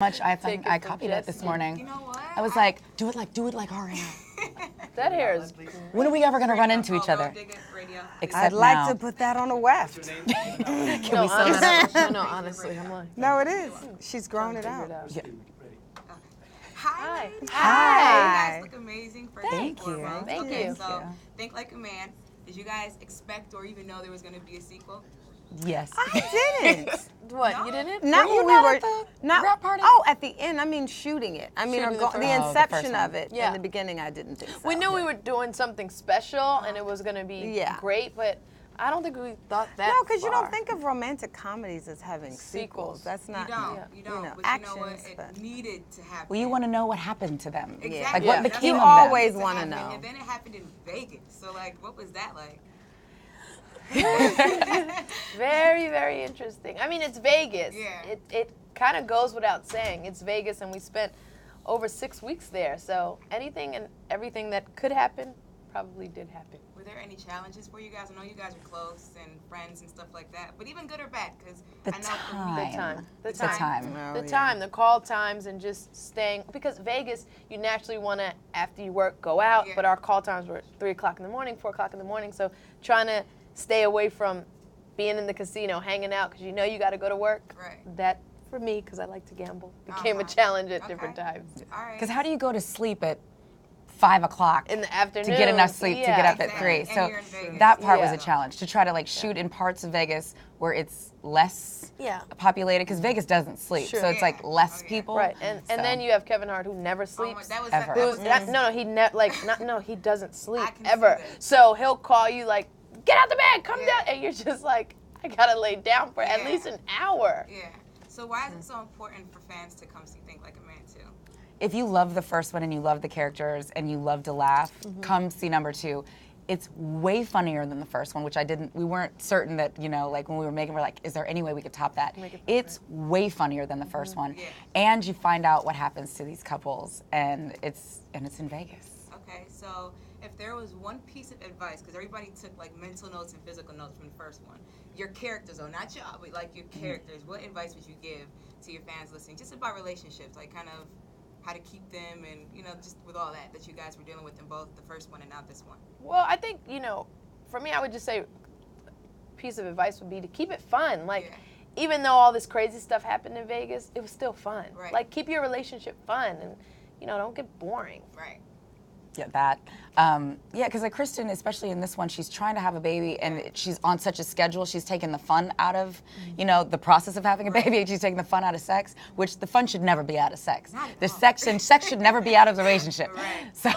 Much I think I copied it this morning. You know what? I was like, do it like our hair. That hair is. When are we ever gonna run into each other? Except I'd like now. to put that on a weft. Can No, we sell that? no, honestly, I'm like. No, it is. She's grown it out. Yeah. Hi. Hi. You guys look amazing. First Thank and you. foremost. Thank Okay, you. So, Think Like a Man. Did you guys expect or even know there was going to be a sequel? Yes. I didn't. What? No. You didn't? Not Were you when we not were at the not wrap party? Oh, at the end. I mean, shooting it. I mean, Shooting the first the one. Oh, the inception first of one. it. Yeah. In the beginning, I didn't think so. We knew we were doing something special and it was going to be Yeah. great, but I don't think we thought that. No, because you far. don't think of romantic comedies as having Sequels. sequels. That's You not. don't. Yeah. You don't. know, but you know what? actions, It but- needed to happen. Well, you want to know what happened to them. Exactly. Like Yeah. what became You of them. always It wanna happened, know. And then it happened in Vegas. So, like, what was that like? Very, very interesting. I mean, it's Vegas. Yeah. It kind of goes without saying. It's Vegas, and we spent over 6 weeks there. So anything and everything that could happen probably did happen. Were there any challenges for you guys? I know you guys are close and friends and stuff like that, but even good or bad, because The I know for me, time. The The time. Oh, The yeah. time, the call times, and just staying. Because Vegas, you naturally want to, after you work, go out. Yeah. But our call times were 3 o'clock in the morning, 4 o'clock in the morning. So trying to stay away from being in the casino, hanging out, because you know you got to go to work. Right. That, for me, because I like to gamble, became a Uh-huh. challenge at Okay. different times. all right. Because how do you go to sleep at 5 o'clock In the to afternoon. get enough sleep to get up at Exactly. 3? And So you're in Vegas. that part was Yeah. a challenge, to try to like shoot in parts of Vegas where it's less Yeah. populated, because Vegas doesn't sleep. Sure. So it's like Yeah. less Oh, yeah. people. Right, and So- then you have Kevin Hart, who never Oh, sleeps. that was Ever. That was No, he he doesn't sleep I can see ever. that. So he'll call you like, get out the bed, come Yeah. down, and you're just like, I gotta lay down for at Yeah. least an hour. Yeah. So why is it so important for fans to come see Think Like a Man too? If you love the first one and you love the characters and you love to laugh, come see number 2. It's way funnier than the first one, which we weren't certain that, like when we were making, we're like, is there any way we could top that? Make it It's way funnier than the first one. Yeah. And you find out what happens to these couples, and it's in Vegas. Okay, so if there was one piece of advice, because everybody took like mental notes and physical notes from the first one, your characters, though, not y'all, but like your characters, what advice would you give to your fans listening, just about relationships, like kind of how to keep them, and just with all that you guys were dealing with in both the first one and now this one? Well, I think, for me, I would just say, piece of advice would be to keep it fun. Like, Yeah. even though all this crazy stuff happened in Vegas, it was still fun. Right. Like, keep your relationship fun and, don't get boring. Right. Yeah, that. Because like Kristen, especially in this one, she's trying to have a baby, and she's on such a schedule. She's taking the fun out of, the process of having a baby. And she's taking the fun out of sex, which the fun should never be out of sex. Not at The all. sex should never be out of the relationship. Right. So,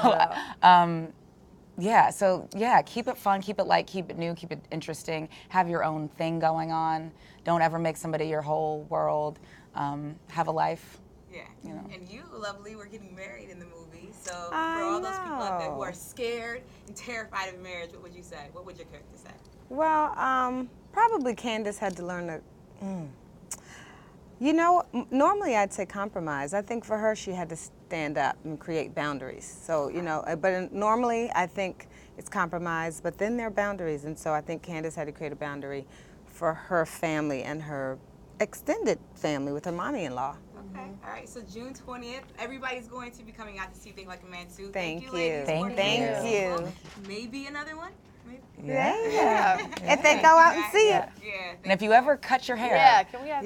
keep it fun, keep it light, keep it new, keep it interesting. Have your own thing going on. Don't ever make somebody your whole world. Have a life. Yeah. You know. And you, lovely, were getting married in the movie. So I for all those people out there who know. are scared and terrified of marriage, what would you say? What would your character say? Well, probably Candace had to learn to. Normally I'd say compromise. I think for her, she had to stand up and create boundaries. So, but normally I think it's compromise, but then there are boundaries. And so I think Candace had to create a boundary for her family and her extended family with her mommy-in-law. Okay. All right. So June 20th, everybody's going to be coming out to see Think Like a Man too. Thank you. ladies. Thank for you. being Thank here. you. Maybe another one. Maybe. Yeah. If they go out and see it. Yeah. And if you ever cut your hair, Yeah, can we have